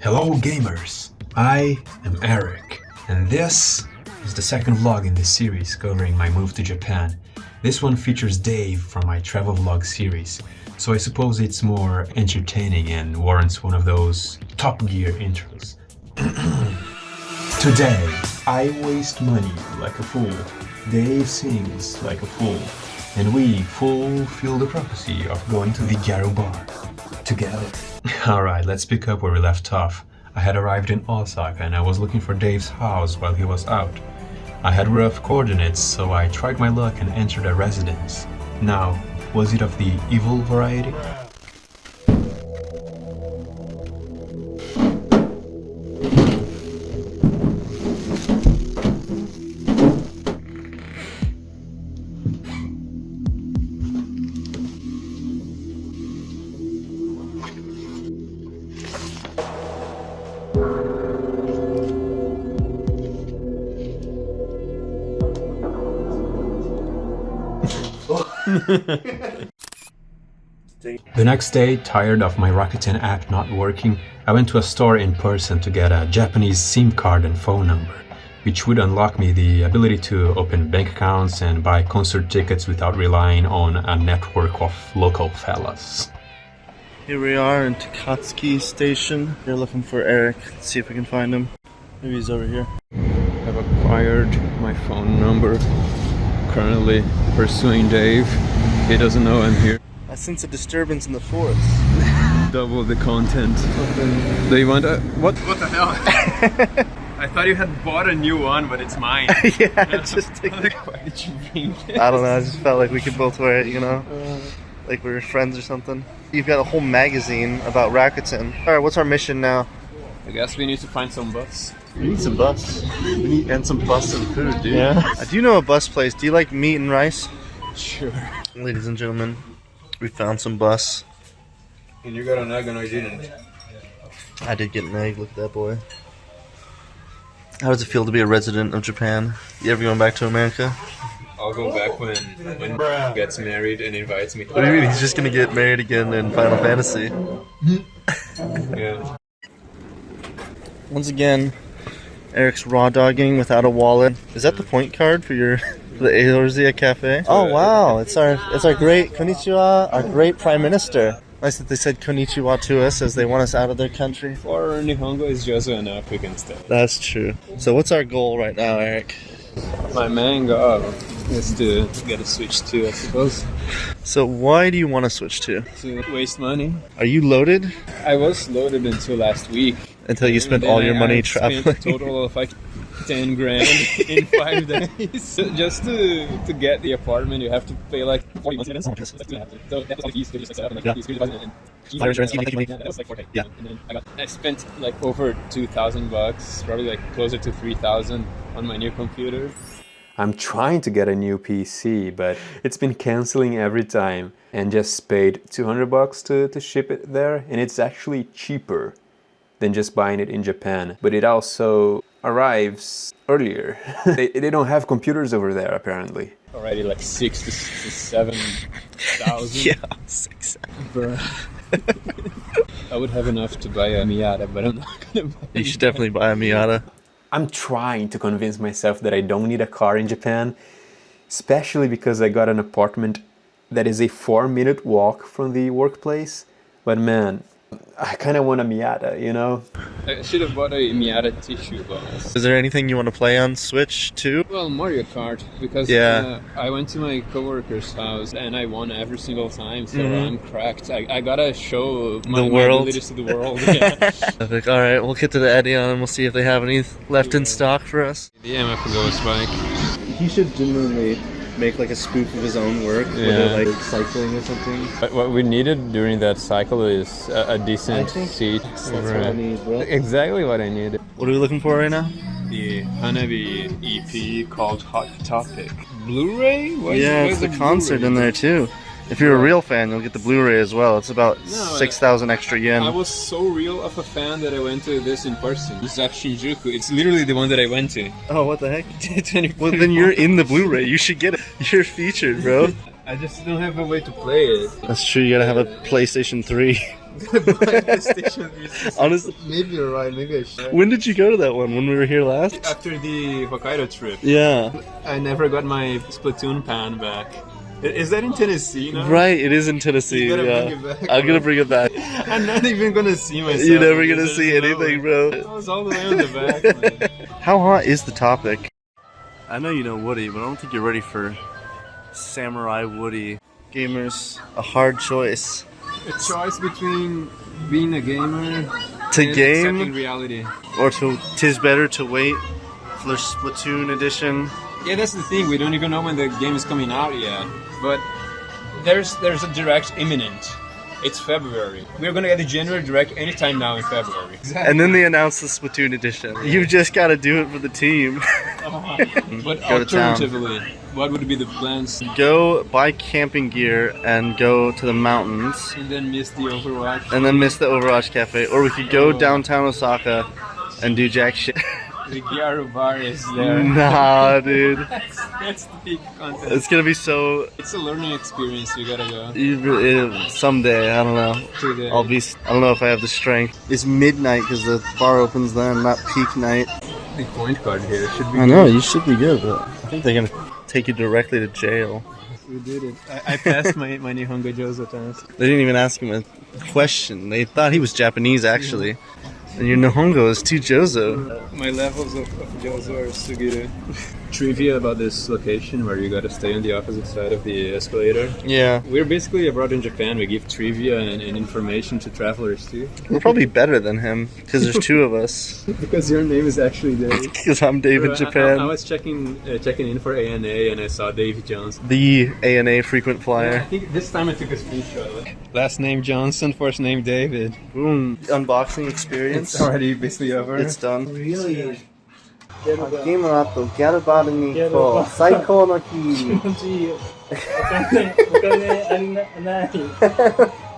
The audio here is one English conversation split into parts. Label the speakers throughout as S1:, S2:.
S1: Hello gamers, I am Eric, and this is the second vlog in this series covering my move to Japan. This one features Dave from my travel vlog series, so I suppose it's more entertaining and warrants one of those Top Gear intros. Today, I waste money like a fool, Dave sings like a fool, and we fulfill the prophecy of going to the Gyaru bar together. Alright, let's pick up where we left off. I had arrived in Osaka and I was looking for Dave's house while he was out. I had rough coordinates, so I tried my luck and entered a residence. Now, was it of the evil variety? The next day, tired of my Rakuten app not working, I went to a store in person to get a Japanese SIM card and phone number, which would unlock me the ability to open bank accounts and buy concert tickets without relying on a network of local fellas.
S2: Here we are in Takatsuki Station. We're looking for Eric. Let's see if we can find him. Maybe he's over here.
S1: I've acquired my phone number. Currently pursuing Dave. He doesn't know I'm here.
S2: I sense a disturbance in the forest.
S1: Double the content. Do you want a... What the hell? I thought you had bought a new one, but it's mine.
S2: Yeah, just take it.
S1: Why did you bring this?
S2: I don't know, I just felt like we could both wear it, you know? Like we were friends or something. You've got a whole magazine about Rakuten. Alright, what's our mission now?
S1: I guess we need to find some bus.
S2: We need some bus. And some bus and food, dude. Yeah. I do know a bus place. Do you like meat and rice?
S1: Sure.
S2: Ladies and gentlemen, we found some bus.
S1: And you got an egg and I didn't.
S2: I did get an egg, look at that boy. How does it feel to be a resident of Japan? You ever going back to America?
S1: I'll go back when gets married and invites me.
S2: What do you mean? He's just gonna get married again in Final Fantasy.
S1: Yeah.
S2: Once again, Eric's raw dogging without a wallet. Is that the point card for your the Eorzea Cafe? Oh wow, it's our great konnichiwa, our great Prime Minister. Nice that they said konnichiwa to us as they want us out of their country.
S1: Or Nihongo is just enough, we can stay.
S2: That's true. So what's our goal right now, Eric?
S1: My main goal is to get a Switch 2, I suppose.
S2: So why do you want to switch to?
S1: To waste money.
S2: Are you loaded?
S1: I was loaded until last week.
S2: Until you spent all your money traveling.
S1: Spent a total of like 10 grand in 5 days. So just to get the apartment, you have to pay like 40 months. So that was all the fees. Fire insurance, that was like 4K. Yeah. And then I spent like over $2,000, probably like closer to 3,000 on my new computer. I'm trying to get a new PC, but it's been canceling every time, and just paid $200 to ship it there, and it's actually cheaper than just buying it in Japan. But it also arrives earlier. They don't have computers over there apparently. Already like 6,000 to 7,000.
S2: Yeah, 6.
S1: Bruh. I would have enough to buy a Miata, but I'm not gonna buy
S2: You should definitely buy a Miata.
S1: I'm trying to convince myself that I don't need a car in Japan, especially because I got an apartment that is a 4-minute walk from the workplace. But man, I kind of want a Miata, you know? I should have bought a Miata tissue box.
S2: Is there anything you want to play on Switch too?
S1: Well, Mario Kart, because I went to my coworker's house and I won every single time, so I'm cracked. I gotta show my abilities to the world. Yeah.
S2: Like, alright, we'll get to the Edion and we'll see if they have any left in stock for us.
S1: The MF goes bike.
S2: He should genuinely make like a spoof of his own work, whether like cycling or something.
S1: But what we needed during that cycle is a decent seat.
S2: That's what I need, bro.
S1: Exactly what I needed.
S2: What are we looking for right now?
S1: The Hanabi EP called Hot Topic. Blu-ray?
S2: Yeah, it's the concert in there too. If you're a real fan, you'll get the Blu-ray as well. It's about 6,000 extra yen.
S1: I was so real of a fan that I went to this in person. This is at Shinjuku. It's literally the one that I went to.
S2: Oh, what the heck? Well, then you're in the Blu-ray. You should get it. You're featured, bro.
S1: I just don't have a way to play it.
S2: That's true. You gotta have a PlayStation 3.
S1: PlayStation 360.
S2: Honestly,
S1: Maybe you're right. Maybe I should.
S2: when did you go to that one? When we were here last?
S1: After the Hokkaido trip,
S2: Yeah.
S1: I never got my Splatoon pan back. Is that in Tennessee now?
S2: Right, it is in Tennessee.
S1: You gotta
S2: Yeah.
S1: bring it back,
S2: I'm gonna
S1: bro.
S2: bring it back.
S1: I'm not even gonna see myself.
S2: You're never
S1: because
S2: gonna
S1: there's
S2: see
S1: no
S2: anything,
S1: way.
S2: bro.
S1: I was all the way on the back, man.
S2: How hot is the topic? I know you know Woody, but I don't think you're ready for Samurai Woody. Gamers, a hard choice.
S1: A choice between being a gamer
S2: To
S1: and
S2: game
S1: accepting reality.
S2: or to 'tis better to wait for Splatoon edition.
S1: Yeah, that's the thing. We don't even know when the game is coming out yet. But there's a direct imminent. It's February. We're gonna get a January direct anytime now in February. Exactly.
S2: And then they announced the Splatoon edition. You just gotta do it for the team.
S1: But
S2: Go to town.
S1: alternatively, what would be the plans?
S2: Go buy camping gear and go to the mountains.
S1: And then miss the Overwatch.
S2: And then miss the Overwatch Cafe. Or we could go downtown Osaka and do jack shit.
S1: The Gyaru bar is there.
S2: Nah, dude.
S1: That's the peak content.
S2: It's gonna be so...
S1: It's a learning experience. We gotta go.
S2: Someday, I don't know.
S1: Today.
S2: I don't know if I have the strength. It's midnight because the bar opens then, not peak night.
S1: The point card here should be.
S2: I know, you should be good, but I think they're gonna take you directly to jail.
S1: We did it. I passed my Nihongo Jozo test.
S2: They didn't even ask him a question. They thought he was Japanese, actually. And your Nihongo is too Jozo.
S1: My levels of Jozo are Suguru. Trivia about this location where you gotta stay on the opposite side of the escalator.
S2: Yeah.
S1: We're basically abroad in Japan. We give trivia and information to travelers too.
S2: We're probably better than him, because there's two of us.
S1: Because your name is actually Dave.
S2: Because I'm Dave in Japan.
S1: I was checking in for ANA and I saw Dave Johnson.
S2: The ANA frequent
S1: I
S2: flyer.
S1: think this time I took a screenshot. Last name Johnson, first name David.
S2: Boom. Unboxing experience.
S1: It's already basically over.
S2: It's done.
S3: Really?
S2: ゲームの後、ギャルバルに行こう。最高の日。
S3: 気持ちいいよ。お金ありない。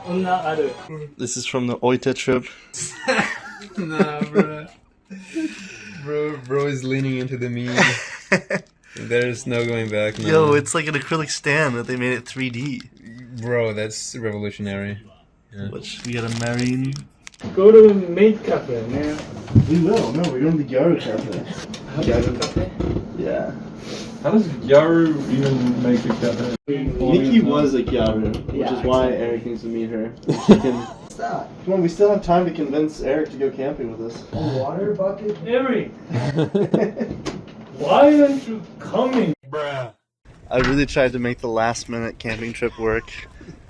S3: 女ある。
S2: This is from the Oita trip.
S1: Nah, bro is leaning into the meme. There's no going back now.
S2: Yo, it's like an acrylic stand that they made it 3D.
S1: Bro, that's revolutionary. Yeah.
S2: Which we got a marine.
S3: Go to Maid Cafe ね。
S2: We will. No, we're going to the Gyaru cafe.
S3: Gyaru Cafe?
S2: Yeah.
S1: How does Gyaru even make a cafe?
S2: Nikki was a Gyaru, which is why Eric needs to meet her. She can... Stop. Come on, we still have time to convince Eric to go camping with us.
S3: Water bucket? Eric! Why aren't you coming?
S1: Bruh.
S2: I really tried to make the last minute camping trip work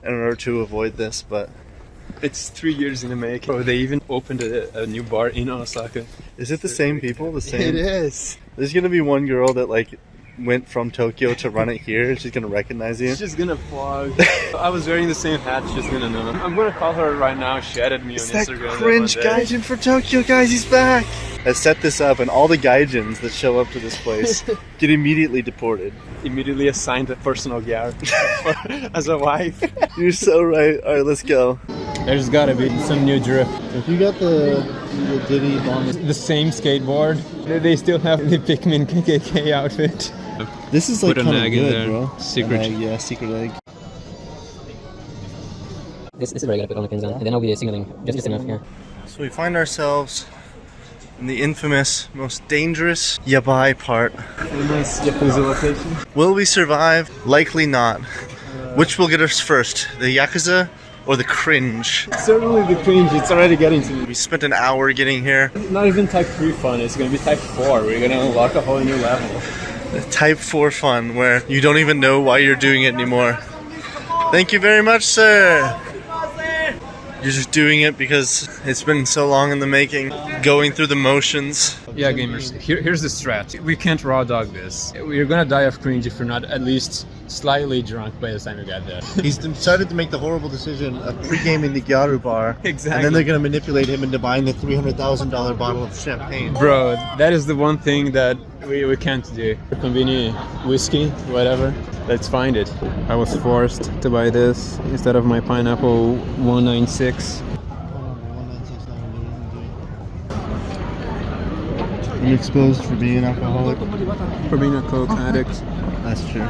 S2: in order to avoid this, but...
S1: It's 3 years in the making. Bro, they even opened a new bar in Osaka.
S2: Is it the same people? The same?
S1: It is.
S2: There's gonna be one girl that like went from Tokyo to run it here. She's gonna recognize you.
S1: She's just gonna vlog. I was wearing the same hat, she's gonna know. I'm gonna call her right now. She added me on
S2: That
S1: Instagram.
S2: cringe
S1: that one day.
S2: gaijin for Tokyo, guys, he's back! I set this up and all the gaijins that show up to this place get immediately deported.
S1: Immediately assigned a personal Gyaru as a wife.
S2: You're so right. Alright, let's go.
S1: There's gotta be some new drift.
S2: If you got the Diddy bomb...
S1: The same skateboard. They still have the Pikmin KKK outfit.
S2: This is like
S1: Put an
S2: kind of
S1: egg in
S2: good,
S1: there.
S2: bro.
S1: Secret.
S2: An egg, yeah, secret egg.
S4: This is where I gotta put all the pins on, and then I'll be signaling just enough, yeah.
S2: So we find ourselves in the infamous, most dangerous yabai part.
S1: A nice Yakuza location.
S2: Will we survive? Likely not. Which will get us first? The Yakuza or the cringe?
S1: Certainly the cringe, it's already getting to me.
S2: We spent an hour getting here.
S1: Not even type 3 fun, it's gonna be type 4. We're gonna unlock a whole new level.
S2: Type 4 fun, where you don't even know why you're doing it anymore. Thank you very much, sir! You're just doing it because it's been so long in the making, going through the motions.
S1: Yeah, gamers, here's the strat. We can't raw dog this. We're gonna die of cringe if we're not at least slightly drunk by the time we get there.
S2: He's decided to make the horrible decision of pre-gaming the Gyaru bar.
S1: Exactly.
S2: And then they're going to manipulate him into buying the $300,000 bottle of champagne.
S1: Bro, that is the one thing that we can't do. Convenient whiskey, whatever. Let's find it. I was forced to buy this instead of my pineapple 196.
S2: I'm exposed for being an alcoholic.
S1: For being a coke addict.
S2: That's true.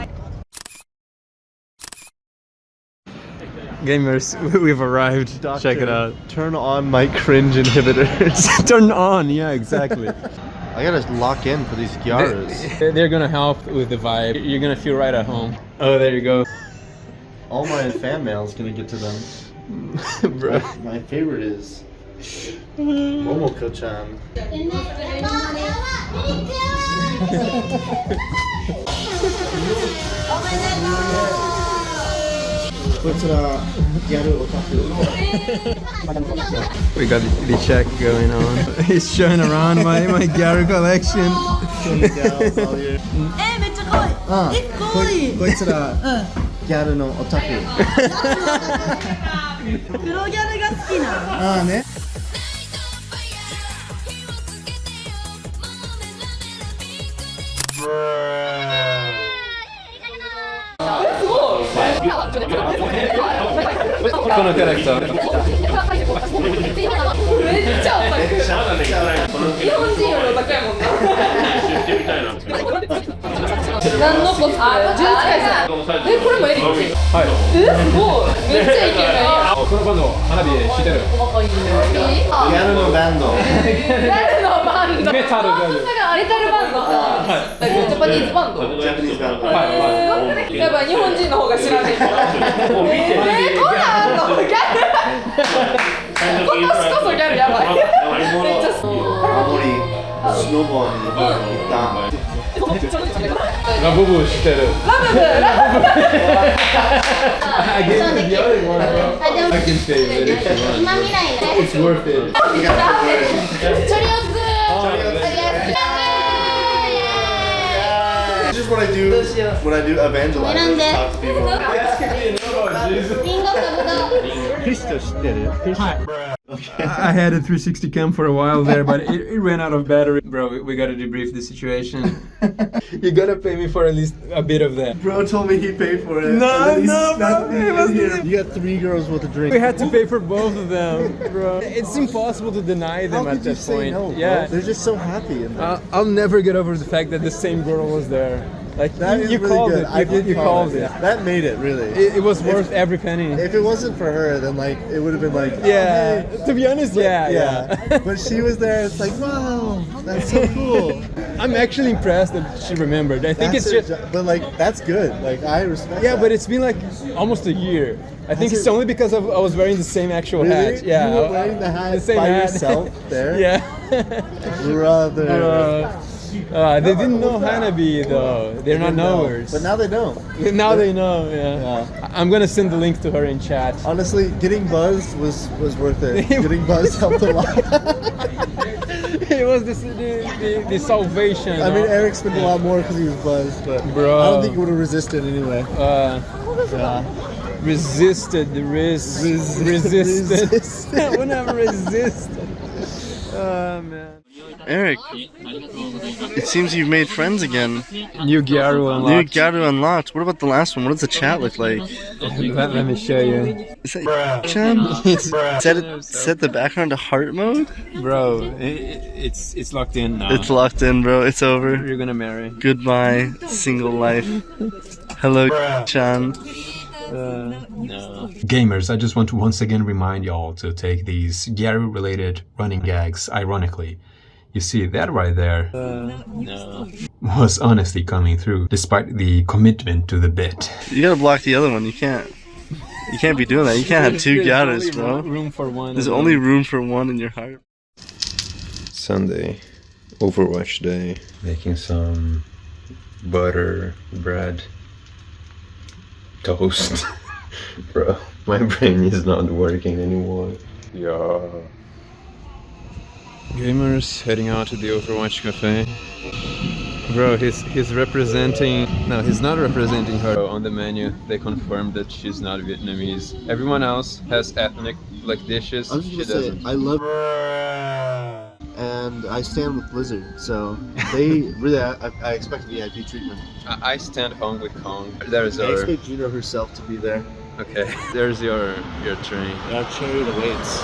S1: Gamers, we've arrived.
S2: Doctor,
S1: Check it out.
S2: Turn on my cringe inhibitors.
S1: Turn on, yeah, exactly.
S2: I gotta lock in for these Gyarus.
S1: They're gonna help with the vibe. You're gonna feel right at home. Oh, there you go.
S2: All my fan mail is gonna get to them.
S1: Bro.
S2: My favorite is Momoko-chan. こいつらギャルオタク。
S1: We got the check going on. He's showing around my Gyaru collection.
S2: めっちゃ可愛い。こいつらギャルのオタク。
S5: 黒ギャルが好きな。
S2: ああね。
S1: このキャラクター。
S5: めっちゃオタク。日本人よりオタクやもんな。何のコスプレ？呪術廻戦。これもエリック。
S1: はい。
S5: すごい。めっちゃイケメン。
S1: このバンド花火知ってる？
S2: ギャルのバンド。
S5: ギャルのバンド。
S1: メタルバンド。
S5: メタルバンド。ジャパニーズバンド。
S2: ジャパニーズバンド。
S1: はいはい。
S5: やばい、日本人の方が知らない。コナンのギャル。今年こそギャルやばい。めっちゃ好き。
S2: 青森スノボに行った。
S1: ラブブ知ってる？
S5: ラブブ。
S1: I gave you the other one. I can say it if you want. It's worth it.
S2: This is what I do when I do evangelize. Talk to people.
S1: I had a 360 cam for a while there, but it ran out of battery. Bro, we gotta debrief the situation. You gotta pay me for at least a bit of that.
S2: Bro told me he paid for it.
S1: No, bro.
S2: You got 3 girls with a drink.
S1: We had to pay for both of them, bro. It's impossible to deny them at that point.
S2: No,
S1: yeah,
S2: they're just so happy in there.
S1: I'll never get over the fact that the same girl was there. Like
S2: That is
S1: you
S2: really
S1: called
S2: good.
S1: it.
S2: I did
S1: You
S2: call
S1: called it.
S2: That made it really.
S1: It was worth every penny.
S2: If it wasn't for her, then like it would have been like
S1: Yeah.
S2: oh, hey.
S1: To be honest, yeah.
S2: But she was there. It's like wow, that's so cool.
S1: I'm actually impressed that she remembered. I think
S2: That's
S1: it's just.
S2: but like that's good. Like I respect.
S1: Yeah,
S2: that.
S1: but it's been like almost a year. I think it's only because I was wearing the same actual
S2: Really?
S1: hat. Yeah,
S2: You were wearing the hat
S1: same
S2: by
S1: hat.
S2: yourself there?
S1: Yeah.
S2: Brother.
S1: They didn't know Hanabi though. They're not knowers.
S2: But now they know.
S1: Now they know. Yeah.
S2: Yeah.
S1: I'm gonna send the link to her in chat.
S2: Honestly, getting buzzed was worth it. Getting buzzed helped a lot.
S1: It was the salvation.
S2: I mean, Eric spent a lot more because he was buzzed, but
S1: Bro.
S2: I don't think he would have resisted anyway.
S1: Resisted the resisted. I would never resisted. Oh man.
S2: Eric, it seems you've made friends again.
S1: New Gyaru unlocked.
S2: New Gyaru unlocked. What about the last one? What does the chat look like?
S1: Let me show you.
S2: Is that Chan? Set the background to heart mode?
S1: Bro, it's locked in now.
S2: It's locked in, bro. It's over.
S1: You're gonna marry.
S2: Goodbye, single life. Hello, Chan.
S1: No. Gamers, I just want to once again remind y'all to take these Gyaru-related running gags ironically. You see, that right there was honestly coming through, despite the commitment to the bit.
S2: You gotta block the other one. You can't be doing that. You can't have 2 Gyarus, bro.
S1: Room for one.
S2: There's only room for one in your heart.
S6: Sunday, Overwatch Day, making some butter, bread, toast. Bro, my brain is not working anymore. Yeah.
S1: Gamers heading out to the Overwatch Cafe. Bro, he's representing... No, he's not representing her on the menu. They confirmed that she's not Vietnamese. Everyone else has ethnic like dishes.
S2: I was
S1: She
S2: just gonna say,
S1: doesn't.
S2: I love and I stand with Blizzard, so they really, I expect VIP treatment.
S1: I stand Hong with Kong. There's
S2: I
S1: our...
S2: expect Juno herself to be there.
S1: Okay, there's your train.
S2: Our chariot awaits.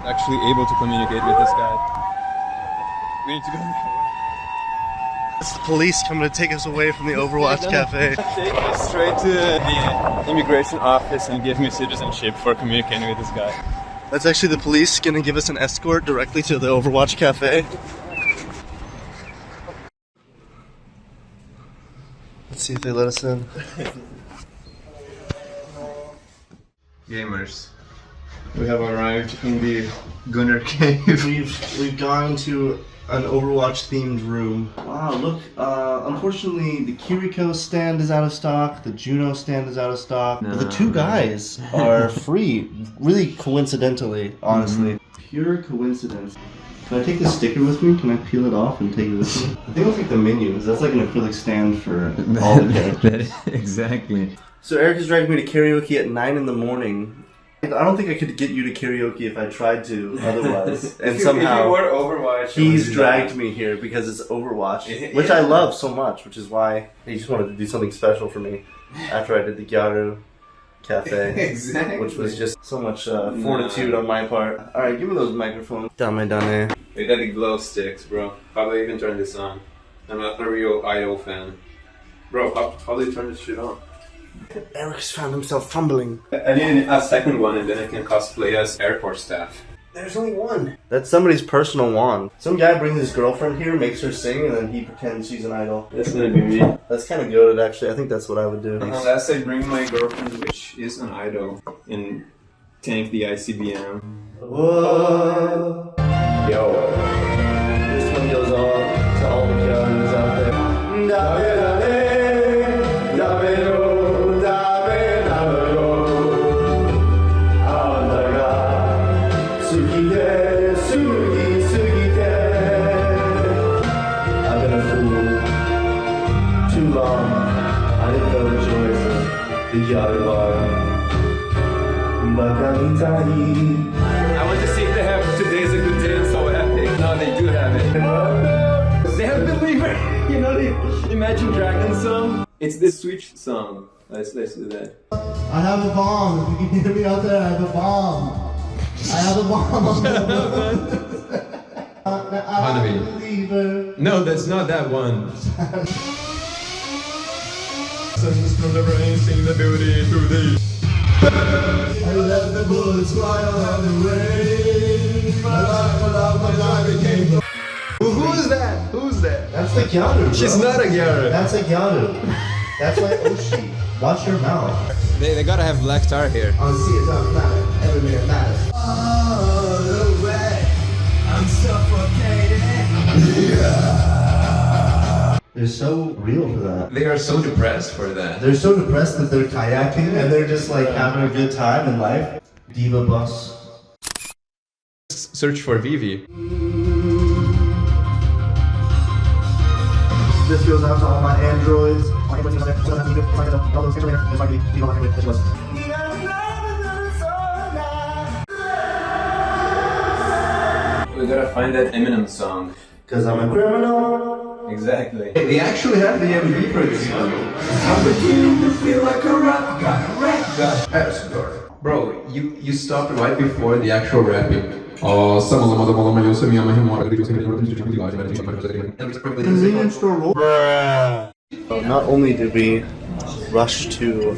S1: Actually able to communicate with this guy. We need to go.
S2: It's the police coming to take us away from the Overwatch Cafe.
S1: Take me straight to the immigration office and give me citizenship for communicating with this guy.
S2: That's actually the police gonna give us an escort directly to the Overwatch Cafe. Let's see if they let us in.
S6: Gamers, we have arrived in the Gunner Cave.
S2: We've gone to an Overwatch themed room. Wow, look, unfortunately the Kiriko stand is out of stock, the Juno stand is out of stock, but the two guys are free, really coincidentally, honestly. Pure coincidence. Can I take this sticker with me? Can I peel it off and take it with me? I think I'll take the menus. That's like an acrylic stand for all the characters.
S6: Exactly.
S2: So Eric is dragging me to karaoke at 9 in the morning. I don't think I could get you to karaoke if I tried to otherwise. And somehow
S1: if you were Overwatch,
S2: he's dragged me here because it's Overwatch, which I love so much, which is why he just wanted to do something special for me after I did the Gyaru Cafe,
S1: Exactly.
S2: which was just so much fortitude on my part. Alright, give me those microphones. Dame.
S1: We got the glow sticks, bro. How do I even turn this on? I'm not a real Idol fan. Bro, how do you turn this shit on?
S2: Eric's found himself fumbling.
S1: I need a second one and then I can cosplay as airport staff.
S2: There's only one. That's somebody's personal wand. Some guy brings his girlfriend here, makes her sing, and then he pretends she's an idol.
S1: That's gonna be me.
S2: That's kind of good, actually. I think that's what I would do.
S1: Unless I bring my girlfriend, which is an idol, and tank the ICBM.
S2: Whoa.
S1: Yo.
S2: This one goes on to all the Gyarus out there. I've been a fool too long. I didn't know the joys of the Gyaru bar.
S1: I want to see if they have Today's a Good Day and So Epic. No, they do have it. They have Believer. You know the Imagine Dragons song? It's the Switch song. Let's do that.
S2: I have a bomb. If you can hear me out there, I have a bomb. I have a bomb.
S1: Hanabi. No, that's not that one. Suns from the rain, sing the beauty through the.
S2: I let the bullets fly on the rain. My life became.
S1: Who is that? Who's that?
S2: That's the Gyaru.
S1: She's not a Gyaru.
S2: That's a Gyaru. That's like Oshi. Watch your mouth.
S1: They gotta have black tar here.
S2: On see it on planet. Every minute matters. Oh, the way. I'm suffocating. Yeah. They're so real for that.
S1: They are so depressed for that.
S2: They're so depressed that they're kayaking and they're just like having a good time in life. Diva bus.
S1: Search for Vivi.
S2: This goes out to all my androids.
S1: We gotta find that Eminem song.
S2: Cause I'm a criminal.
S1: Exactly.
S6: They actually have the MV for this song.
S1: I'm beginning to feel like a rap guy.
S6: Bro, you stopped right before the actual rapping.
S2: Not only did we rush to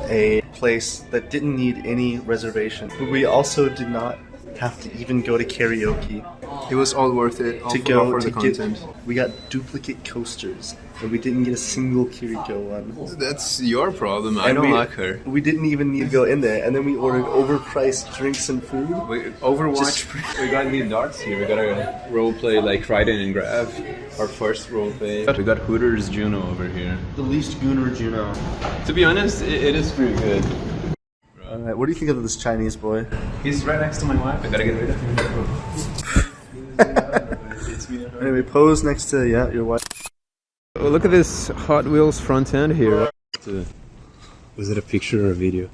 S2: a place that didn't need any reservation, but we also did not have to even go to karaoke.
S1: It was all worth it.
S2: To go to get, we got duplicate coasters, and we didn't get a single Kiriko one.
S1: That's your problem. I
S2: And
S1: don't
S2: we-
S1: like her.
S2: We didn't even need to go in there, and then we ordered overpriced drinks and food.
S1: Overwatch. We got the darts here. We gotta roleplay like Raiden and Grav. Our first roleplay. We got Hooters Juno over here.
S2: The least Gunner Juno.
S1: To be honest, it is pretty good.
S2: Alright, what do you think of this Chinese boy?
S1: He's right next to my wife. I gotta get rid of him.
S2: Anyway, pose next to, yeah, your wife.
S1: Oh, look at this Hot Wheels front end here. Was it a picture or a video?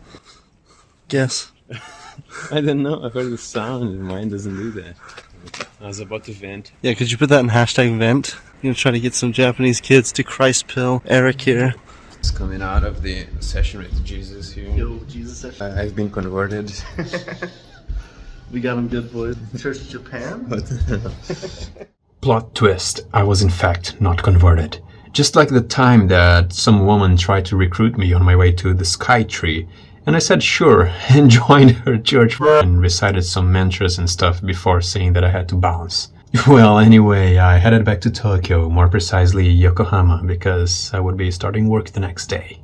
S2: Guess.
S1: I don't know. I heard the sound and mine doesn't do that. I was about to vent.
S2: Yeah, could you put that in hashtag vent? I'm gonna try to get some Japanese kids to Christ pill Eric here.
S1: It's coming out of the session with Jesus here.
S2: Yo, Jesus session.
S1: I've been converted.
S2: We got him good, boys. Church Japan?
S1: Plot twist, I was in fact not converted. Just like the time that some woman tried to recruit me on my way to the Sky Tree, and I said sure, and joined her church and recited some mantras and stuff before saying that I had to bounce. Well, anyway, I headed back to Tokyo, more precisely Yokohama, because I would be starting work the next day.